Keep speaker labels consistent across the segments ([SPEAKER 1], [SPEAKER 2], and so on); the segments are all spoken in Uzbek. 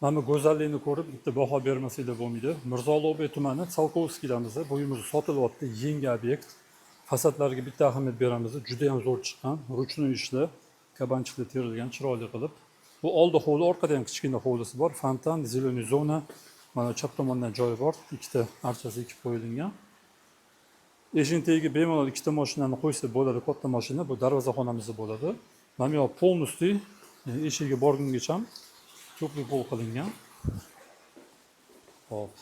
[SPEAKER 1] Mana bu go'zallikni ko'rib bitta baho bermasanglar bo'lmaydi. Mirzo Ulug'bek tumani Salkovskiylarmizda bo'yimiz sotilyapti, yangi obyekt. Fasadlarga bitta ahamiyat beramiz. Juda ham zo'r chiqqan, ruchniy ishlar, kabanchiqda terilgan, chiroyli qilib. Bu oldi hovli, orqada ham kichkina hovlisi bor. Fontan, zeleniy zona. Mana chap tomondan joyi bor. Ikkita archasi ekib qo'yilgan. Eshik tagiga bemalol ikkita mashinani qo'ysa bo'ladi, katta mashina. Bu darvozaxonamizda bo'ladi. Mana bu polностью eshigiga borgungacha ko'prik pol qilingan. Hop.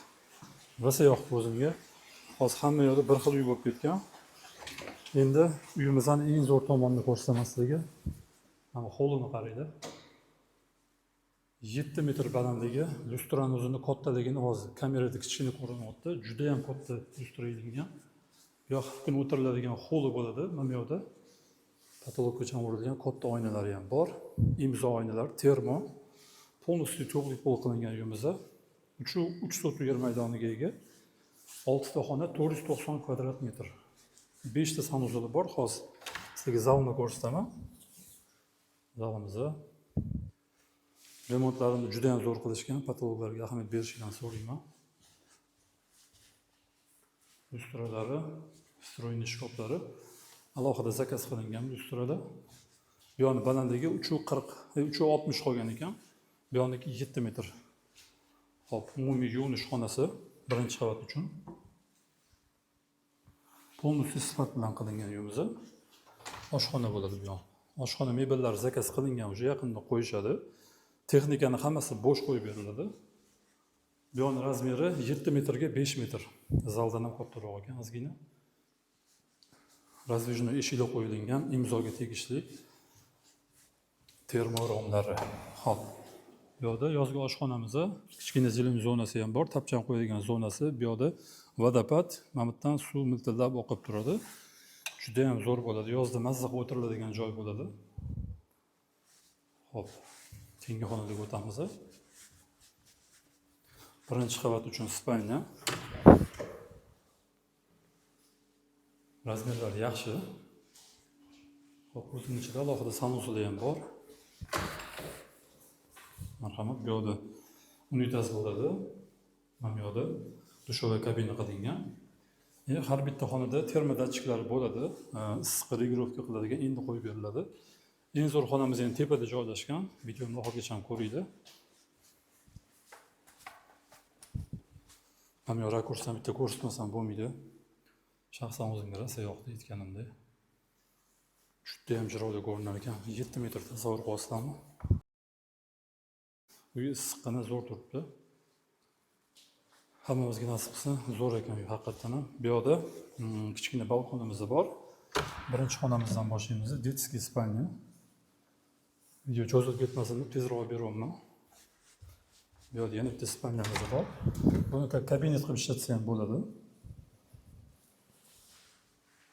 [SPEAKER 1] Rosa yoqdi o'zimga. Hozir hamma yoqda bir xil uy bo'lib ketgan. Endi uyimizning eng zo'r tomonini ko'rsataman sizlarga. Mana hovlini qaranglar. 7 metr balandligi, lyustraning o'zini kattaligini hozir kamerada kichkina ko'rinyapti. Juda ham katta lustra ilingan. Bu yoq kun o'tiriladigan hovli bo'ladi. Mana bu yoqda patologgacha urilgan katta oynalari ham bor. Imzo oynalar, termo. Polностью to'g'ri pol qilingan uyimizda. 3 sotuv yer maydoniga ega. 6 ta xona, 490 kvadrat metr. 5 ta sanuzuli bor. Hozir sizlarga zalni ko'rsataman. Zalimizda remontlarini juda ham zo'r qilishgan, patologlarga ahamiyat berishinglarni so'rayman. Lustralari, stroyni shkoflari alohida zakaz qilingan lustralar. Bu yoqning balandligi 360 qolgan ekan. Bu yoqniki 7 metr. Hop, umumiy yuvinish xonasi birinchi qavat uchun. Polностью sifat bilan qilingan uyimizda. Oshxona bo'ladi bu yoq. Oshxona mebellari zakaz qilingan, o'sha yaqinda qo'yishadi. Texnikani hammasi bo'sh qo'yib beriladi. Bu yoqning razmeri 7 metrga 5 metr. Zaldan ham kattaroq ekan, ozgina. Razdvijnoy eshiklar qo'yilgan, imzoga tegishli termoromlari. Hop. Bu yoqda yozgi oshxonamizda kichkina zeleniy zonasi ham bor, tapchan qo'yadigan zonasi. Bu yoqda vodopad, mamutdan suv miltillab oqib turadi. Juda ham zo'r bo'ladi. Yozda mazza qilib o'tiriladigan joy bo'ladi. Hop. Keyingi xonaga o'tamiz. Birinchi qavat uchun spalnya. Razmerlar yaxshi. Hop, o'zining ichida alohida sanuzli ham bor. Marhamat, bu yoqda unitaz bo'ladi. Mana bu yoqda dushovая kabina qilingan. Har bitta xonada termodatchiklari bo'ladi. Issiqqa regulovka qiladigan endi qo'yib beriladi. Eng zo'r xonamiz ham tepada joylashgan. Videoni oxirigacha ham ko'ringlar. Mana bu rakursdan bitta ko'rsatmasam bo'lmaydi. Shaxsan o'zimga rosa yoqdi aytganimdek. Juda ham chiroyli ko'rinar ekan. 7 metr tasavvur qilasizlarmi? Uy issiqqina zo'r turibdi. Hammamizga nasib qilsin, zo'r ekan uy haqiqatan ham. Bu yoqda kichkina balkonimiz bor. Birinchi xonamizdan boshlaymiz. Детский spalnya. Video cho'zilib ketmasin deb tezroq beryapman. Bu yoqda yana bitta spalnyamiz bor. Buni kabinet qilib ishlatsa ham bo'ladi.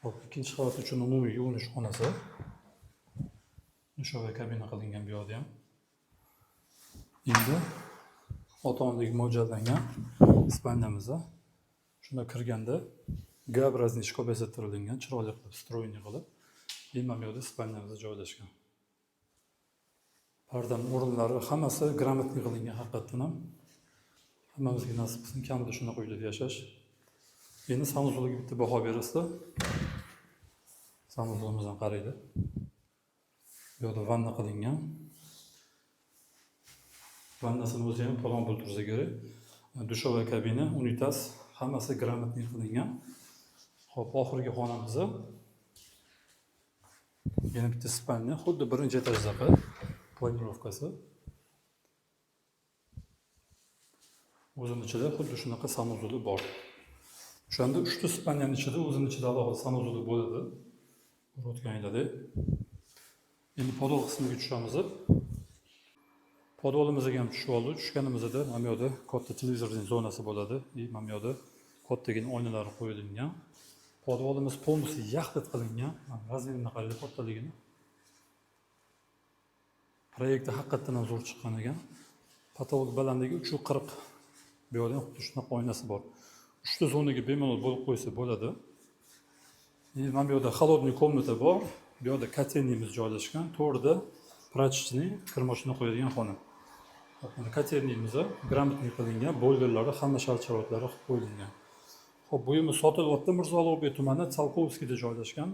[SPEAKER 1] Hop, ikkinchi qavat uchun umumiy yuvinish xonasi. Dushovая kabina qilingan bu yoqda ham. Endi ota-onaga mo'ljallangan spalnyamizda shunda kirganda G-образный shkaf bezatilgan, chiroyli qilib, stroyni qilib, mana bu yoqda spalnyamizda joylashgan. Pardaning o'rinlari hammasi gрамотный qilingan haqiqatan ham. Hammamizga nasib qilsin, kamida shunaqa uyda yashash. Endi sanuzuliga bitta baho berasizlar. Sanuzulimizni qaraydi. Bu yoqda vanna qilingan. Vannasini o'zi ham palon bo'ltirsa kerak. Dushovая kabina, unitaz, hammasi gрамотный qilingan. Xo'p, oxirgi xonamizda yana bitta spalnya, xuddi birinchi etajdaqa planirovkasi. O'zining ichida xuddi shunaqa sanuzuli bor. O'shanda 3 ta spalyaning ichida o'zining ichida alohida sanuzuli bo'ladi. Ko'rayotganinglardek. Endi podol qismiga tushamiz. Podolimizga ham tushib oldik. Tushganimizda mana bu yoqda katta televizorning zonasi bo'ladi. Mana bu yoqda kattagina oynalar qo'yilgan. Podolimiz polностью yaxlit qilingan. Razmerini qaranglar, kattaligini. Proyektda haqiqatan ham zo'r chiqqan ekan. Patolog balandligi 340. Bu yoqda ham xuddi shunaqa oynasi bor. 3 ta zonaga bemalol bo'lib qo'ysa bo'ladi. Mana bu yoqda холодный komnata bor. Bu yoqda kotelnimiz joylashgan. To'g'rida prachniy kir mashina qo'yadigan xona. Hop, mana kotelniyimizni granitli qilingan, bo'lginlari hamma shart-sharoitlari qilib qo'yilgan. Hop, bu uyimiz sotilyapti. Mirzo Ulug'bek tumani Salkovskiyda joylashgan.